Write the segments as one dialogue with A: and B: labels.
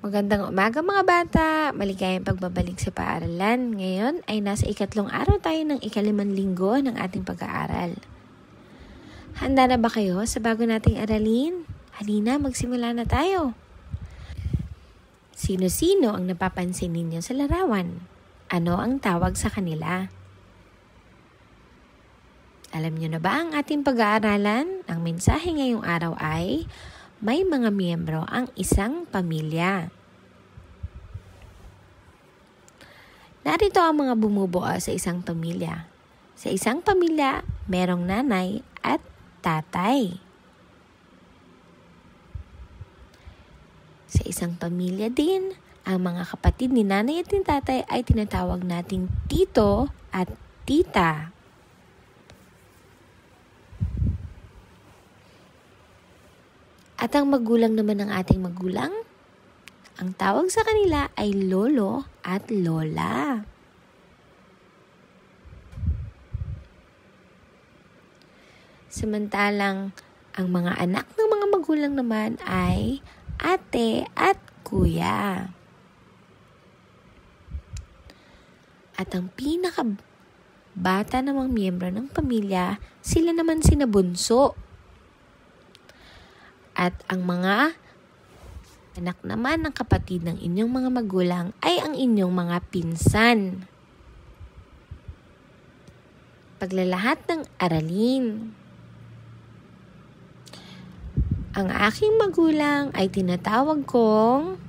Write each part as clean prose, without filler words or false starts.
A: Magandang umaga mga bata! Maligayang pagbabalik sa paaralan. Ngayon ay nasa ikatlong araw tayo ng ikalimang linggo ng ating pag-aaral. Handa na ba kayo sa bago nating aralin? Halina, magsimula na tayo. Sino-sino ang napapansin ninyo sa larawan? Ano ang tawag sa kanila? Alam niyo na ba ang ating pag-aaralan? Ang mensahe ngayong araw ay may mga miyembro ang isang pamilya. Narito ang mga bumubuo sa isang pamilya. Sa isang pamilya, merong nanay at tatay. Sa isang pamilya din, ang mga kapatid ni nanay at ni tatay ay tinatawag nating tito at tita. At ang magulang naman ng ating magulang, ang tawag sa kanila ay lolo at lola. Samantalang ang mga anak ng mga magulang naman ay ate at kuya. At ang pinakabata namang miyembro ng pamilya, sila naman sina bunso. At ang mga anak naman ng kapatid ng inyong mga magulang ay ang inyong mga pinsan. Paglalahat ng aralin. Ang aking magulang ay tinatawag kong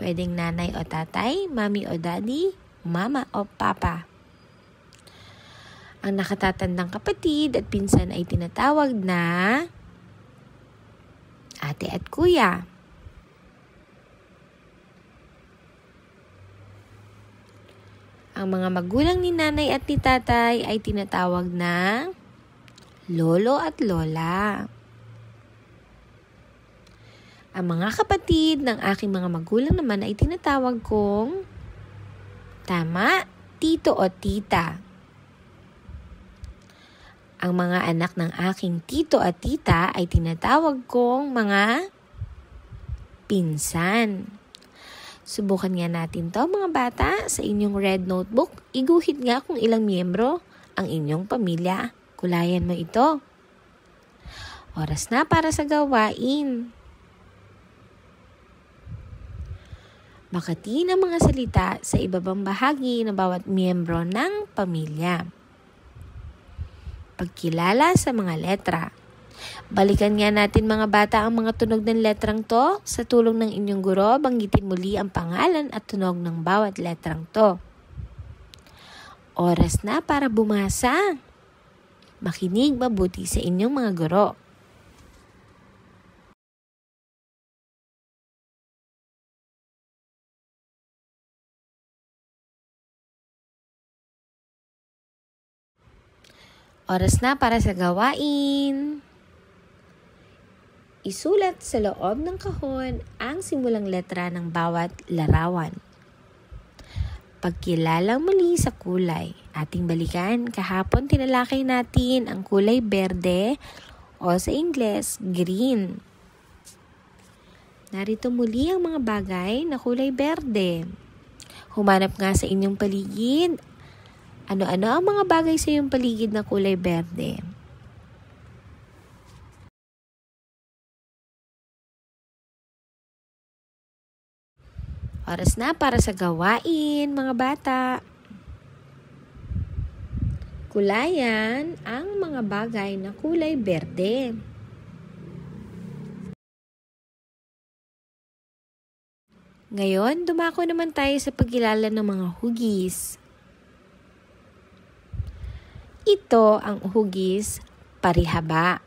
A: pwedeng nanay o tatay, mami o daddy, mama o papa. Ang nakatatandang kapatid at pinsan ay tinatawag na ate at kuya. Ang mga magulang ni nanay at ni tatay ay tinatawag na lolo at lola. Ang mga kapatid ng aking mga magulang naman ay tinatawag kong tito o tita. Ang mga anak ng aking tito at tita ay tinatawag kong mga pinsan. Subukan nga natin to mga bata sa inyong red notebook. Iguhit nga kung ilang miyembro ang inyong pamilya. Kulayan mo ito. Oras na para sa gawain. Makati ng mga salita sa ibabang bahagi ng bawat miyembro ng pamilya. Pagkilala sa mga letra. Balikan nga natin mga bata ang mga tunog ng letrang to. Sa tulong ng inyong guro, banggitin muli ang pangalan at tunog ng bawat letrang to. Oras na para bumasa. Makinig mabuti sa inyong mga guro. Oras na para sa gawain. Isulat sa loob ng kahon ang simulang letra ng bawat larawan. Pagkilala muli sa kulay. Ating balikan, kahapon tinalakay natin ang kulay berde o sa Ingles, green. Narito muli ang mga bagay na kulay berde. Humanap nga sa inyong paligid. Ano-ano ang mga bagay sa iyong paligid na kulay berde? Oras na para sa gawain, mga bata. Kulayan ang mga bagay na kulay berde. Ngayon, dumako naman tayo sa pagkilala ng mga hugis. Ito ang hugis parihaba.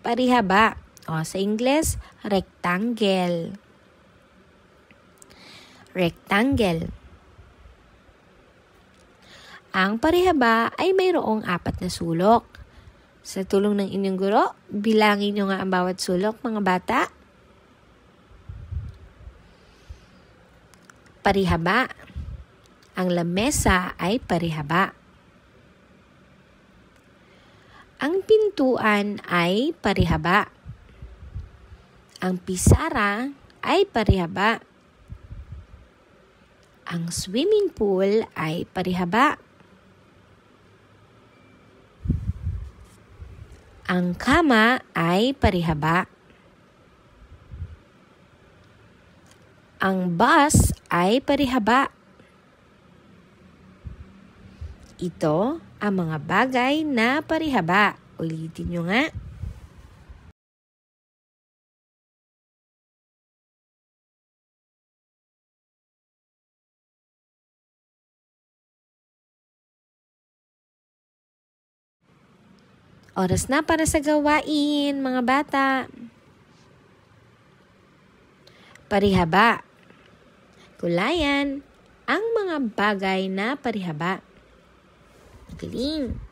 A: Parihaba, o sa Ingles, rectangle. Rectangle. Ang parihaba ay mayroong 4 na sulok. Sa tulong ng inyong guro, bilangin nyo nga ang bawat sulok, mga bata. Parihaba. Ang lamesa ay parihaba. Ang pintuan ay parihaba. Ang pisara ay parihaba. Ang swimming pool ay parihaba. Ang kama ay parihaba. Ang bus ay parihaba. Ito ang mga bagay na parihaba. Ulitin nyo nga. Oras na para sa gawain, mga bata. Parihaba. Kulayan ang mga bagay na parihaba. Galing!